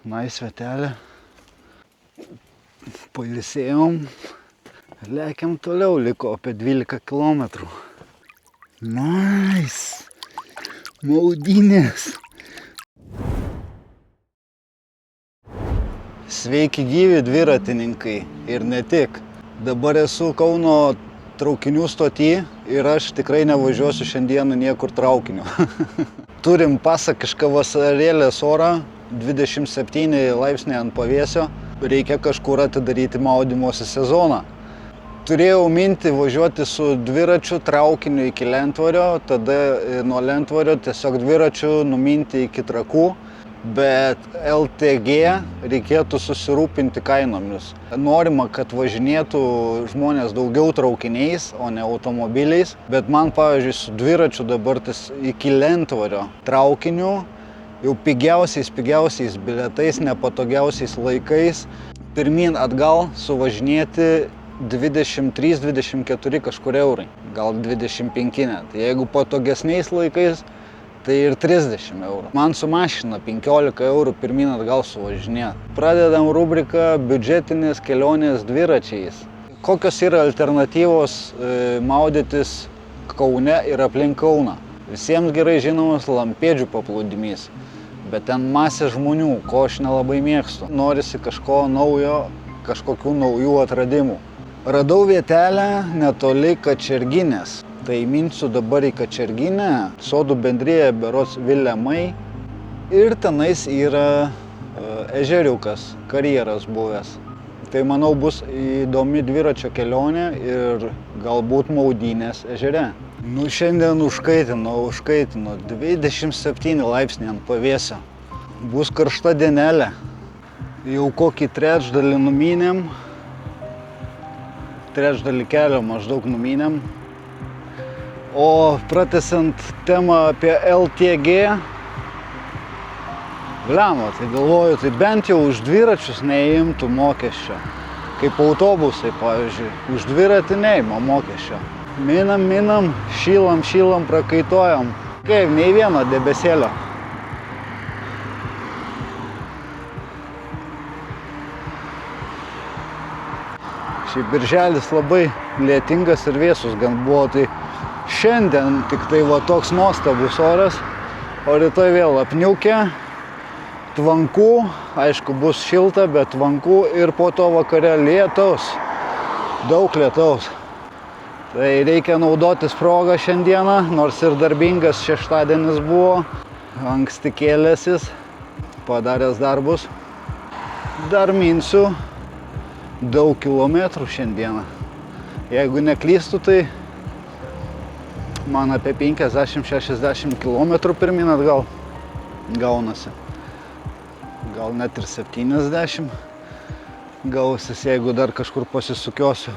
Vietelė. Pailsėjom. Lekiam toliau, liko apie 12 km. Maudynės. Sveiki gyvi dviratininkai ir ne tik. Dabar esu Kauno traukinių stoty ir aš tikrai nevažiuosiu šiandieną niekur traukiniu. Turim pasakišką vasarėlės orą, 27 laipsniai ant pavėsio. Reikia kažkur atidaryti maudymosi sezoną. Turėjau mintį važiuoti su dviračiu traukiniu iki Lentvario, tada nuo Lentvario tiesiog dviračiu numinti iki Trakų, bet LTG reikėtų susirūpinti kainomis. Norima, kad važinėtų žmonės daugiau traukiniais, o ne automobiliais, bet man, pavyzdžiui, su dviračiu dabar iki Lentvario traukiniu jau pigiausiais bilietais, nepatogiausiais laikais, pirmyn atgal suvažinėti 23-24 kažkur eurai, gal 25 net. Jeigu patogesniais laikais, tai ir 30 eurų. Man su mašina 15 eurų pirmyn atgal suvažinėti. Pradedam rubriką biudžetinės kelionės dviračiais. Kokios yra alternatyvos maudytis Kaune ir aplink Kauną? Visiems gerai žinomas Lampėdžių paplūdimys, bet ten masė žmonių, ko aš nelabai mėgstu. Norisi kažko naujo, kažkokių naujų atradimų. Radau vietelę netoli Kačerginės. Tai minsiu dabar į Kačerginę, sodų bendrija berods Vilemai. Ir tenais yra ežeriukas, karjeras buvęs. Tai manau bus įdomi dviračio kelionė ir galbūt maudynės ežere. Šiandien užkaitino 27 laipsniai ant pavėsio. Bus karšta dienelė. Jau kokį trečdalį numynėm. Trečdalį kelio maždaug numynėm. O pratęsiant temą apie LTG, tai galvoju, tai bent jau už dviračius neimtų mokesčio. Kaip autobusai, pavyzdžiui, už dviratį neima mokesčio. Minam, šylam, prakaitojam. Kaip, nei vieno debesėlio. Šiaip birželis labai lietingas ir vėsus gan buvo, tai šiandien tik tai va toks nuostabus oras, o rytoj vėl apniukę, tvankų, aišku bus šilta, bet tvankų ir po to vakare lietaus, daug lietaus. Tai reikia naudotis progą šiandieną, nors ir darbingas šeštadienis buvo, anksti kėlęsis, padaręs darbus. Dar minsiu daug kilometrų šiandieną. Jeigu neklystu, tai man apie 50-60 km pirmyn atgal gaunasi. Gal net ir 70 gausis, jeigu dar kažkur pasisukiosiu.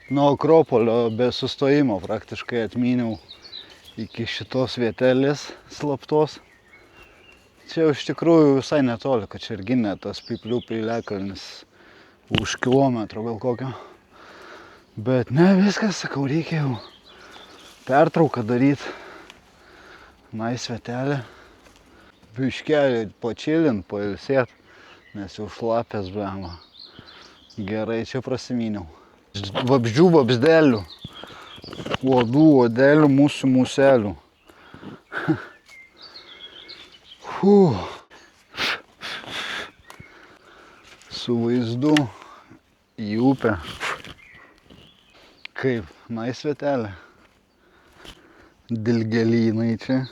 Nuo Akropolio be sustojimo praktiškai atmyniau iki šitos vietelės slaptos. Čia iš tikrųjų visai netoli Kačerginė, tas Pyplių piliakalnis už kilometro gal kokio. Bet ne, viskas, sakau, reikia jau pertrauką daryti. Vietelė. Biškelį pačilint, pailsėt, nes jau šlapės blemba. Gerai čia prasimyniau. Vabzdžių vabzdelių. Uodų uodelių, mūsų muselių. Su vaizdu į upę. Kaip, vietelė. Dilgelynai čia.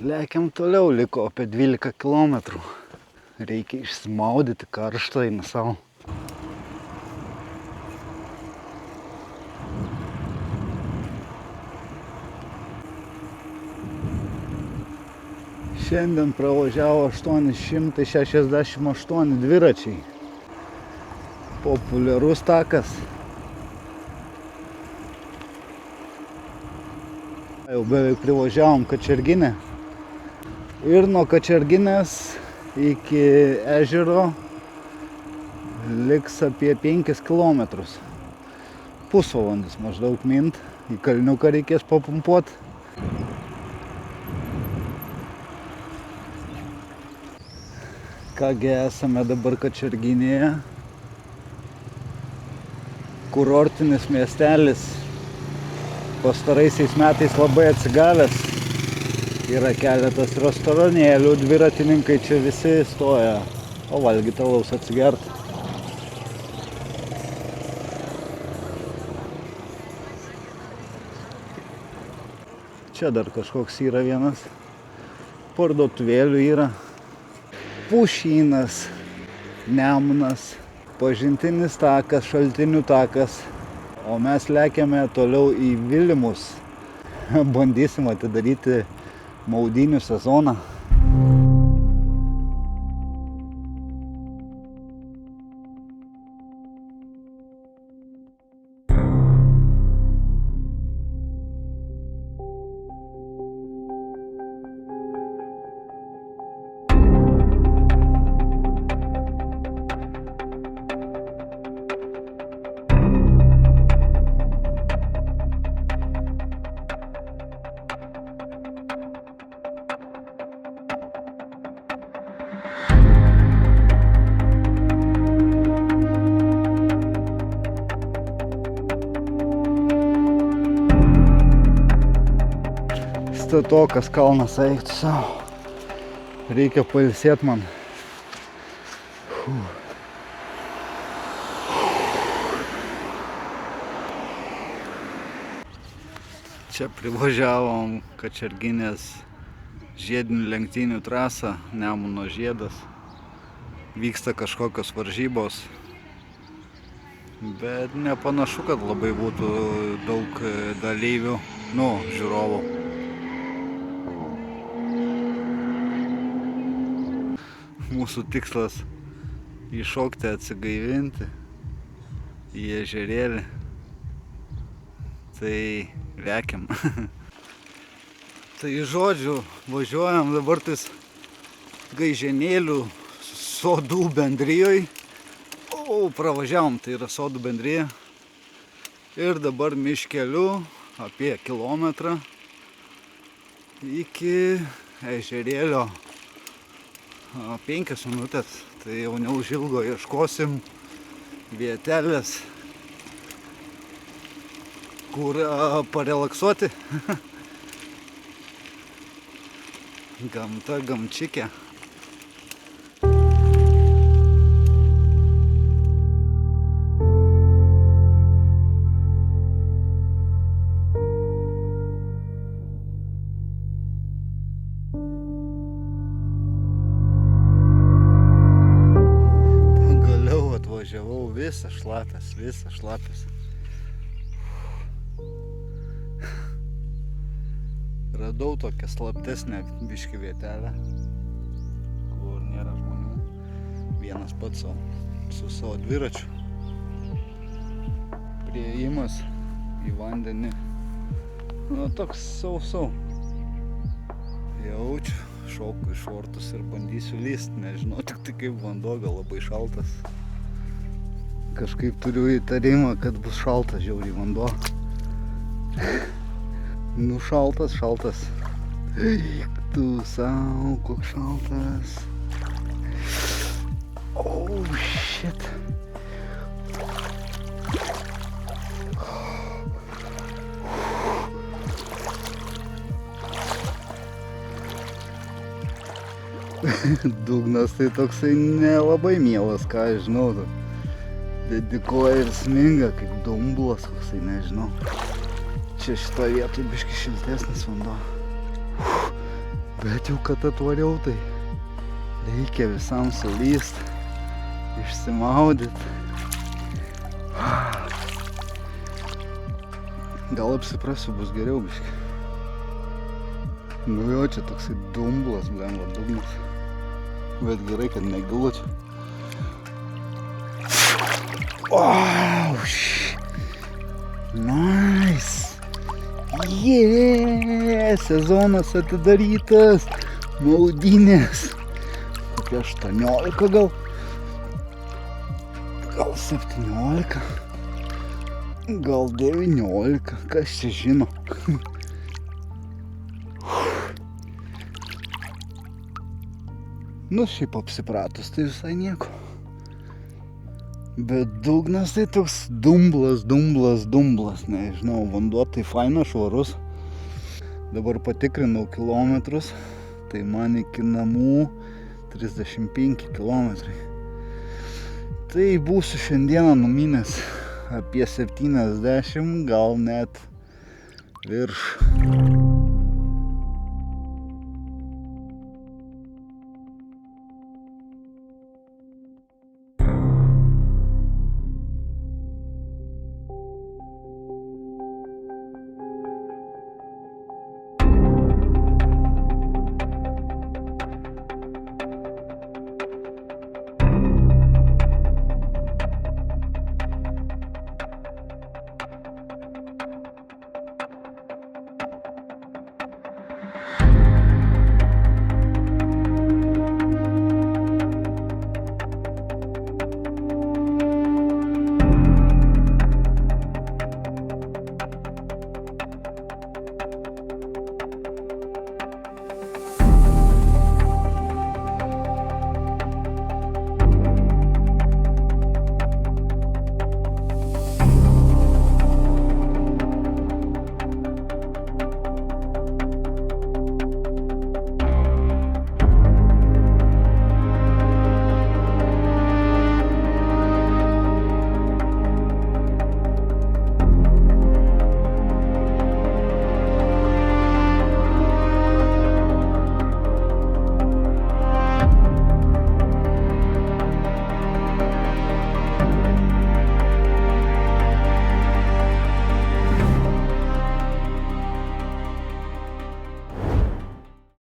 Lekiam toliau, liko apie 12 km. Reikia išsimaudyti, karštą eina savo. Šiandien pravažiavo 868 dviračiai. Populiarus takas. Jau beveik privažiavom Kačerginę. Ir nuo Kačerginės iki ežero liks apie 5 kilometrus. Pusvalandis maždaug mint. Į kalniuką reikės papumpuoti. Kągi, esame dabar Kačerginėje. Kurortinis miestelis. Pastaraisiais metais labai atsigavęs. Yra keletas restoranėlių, dviratininkai čia visi stoja, o valgyti alaus atsigerti. Čia dar kažkoks yra vienas. Parduotuvėlių yra. Pušynas, Nemunas, pažintinis takas, šaltinių takas. O mes lekiame toliau į Vilimus. Bandysim atidaryti maudynių sezoną. Statokas kalnas eiktų savo. Reikia pailsėti man. Čia privažiavom Kačerginės žiedinių lenktynių trasą, Nemuno žiedas. Vyksta kažkokios varžybos. Bet nepanašu, kad labai būtų daug dalyvių, žiūrovų. Mūsų tikslas įšokti, atsigaivinti į ežerėlį. Tai lekiam. Tai žodžiu, važiuojam dabar tais Gaižėnėlių sodų bendrijoj. Pravažiavom, tai yra sodų bendrija. Ir dabar miškeliu apie kilometrą iki ežerėlio. 5 minutės, tai jau neužilgo ieškosim vietelės, kur parelaksuoti. Gamta, gamčikė. Visas šlapias. Radau tokią slaptesnę biškį vietelę, kur nėra žmonių. Vienas pats su savo dviračiu. Priėjimas į vandenį. Toks sau. Jaučiu, šoku iš šortus ir bandysiu lyst. Nežinau tik tai kaip vanduo, gal labai šaltas. Kažkaip turiu įtarimą, kad bus šaltas žiauriai vanduo. Šaltas. Eik tu sau, koks šaltas. Shit. Dugnas tai toksai nelabai mielas, ką aš žinau. Dedikuoja ir sminga, kaip dumblas koksai, nežinau. Čia šitą vietą biškį šiltesnis vanduo. Bet jau kad atvariau, tai reikia visam sulyst, išsimaudyt. Gal apsiprasiu, bus geriau biškį. Nu jo, čia toksai dumblas, blemba, dugnas. Bet gerai, kad negilu čia. Wow! Nice! Yeah! Sezonas atidarytas! Maudynės! Kokia 18 gal? Gal 17? Gal 19? Kas čia žino? Nu, šiaip apsipratus, tai visai nieko. Bet dugnas tai toks dumblas, nežinau, vanduo tai fainas, švarus. Dabar patikrinau kilometrus, tai man iki namų 35 kilometrai. Tai būsiu šiandieną numinęs apie 70, gal net virš.